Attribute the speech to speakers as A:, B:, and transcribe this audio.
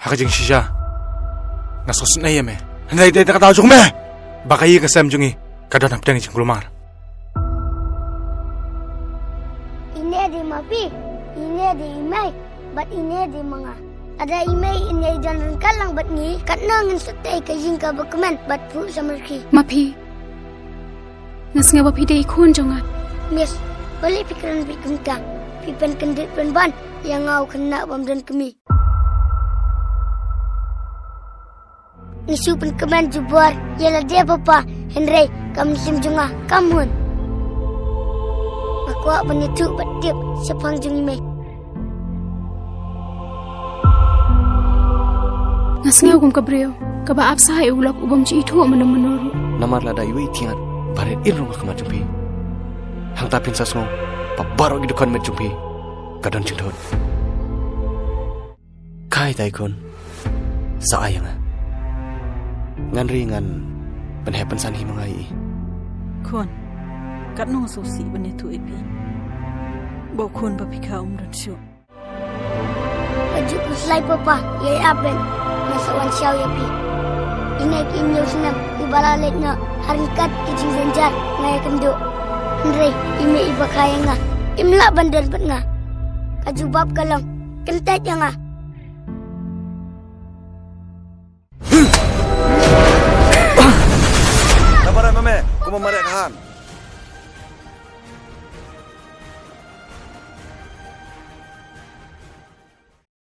A: Hakajing siya. Nasos na yeme. Hanay day nakataw jung me. Baka yi kasam jungi. Kadon haptang jing kulumar.
B: Ini di mapi. Ini di imay. Bat ini di mga. Ada imay ini jalan kalang bat ni. Kat nangin sutay kajing ka bakaman. Bat pu samarki.
C: Mapi. Ngas nga wapi day kun jonga.
B: Miss, balik pikiran pikun ka. Pipan kendit penban yang ngau kena bamdan kami. Nisu pen keman jubar. Yalah dia papa. Henry, kamu sim junga. Kamun. Aku ak penyetuk batip sepang jungi me.
C: Ngas nga kum kabreo. Kaba apsa hai ulak ubam ci itu manam menoru.
D: Namar lada iwi tiang baret irung kamat jumpi. Hang tapin sasmo. Pabaro gidukan met jumpi. Kadon cingdon. Kai taikon. Saayang ah. Ngan ringan penhepen sanhi mengai.
E: Kon, kat nong susi bene tu epi. Bau kon bapika umran syu.
B: Baju kuslai papa, yai aben. Nasawan siaw yapi. Inai kinyo senam, ibalalit na harikat kijing zanjar ngaya kendo. Henry, ime iba kaya nga. Imla bandal bat nga. Kajubab kalang, kentet yang nga.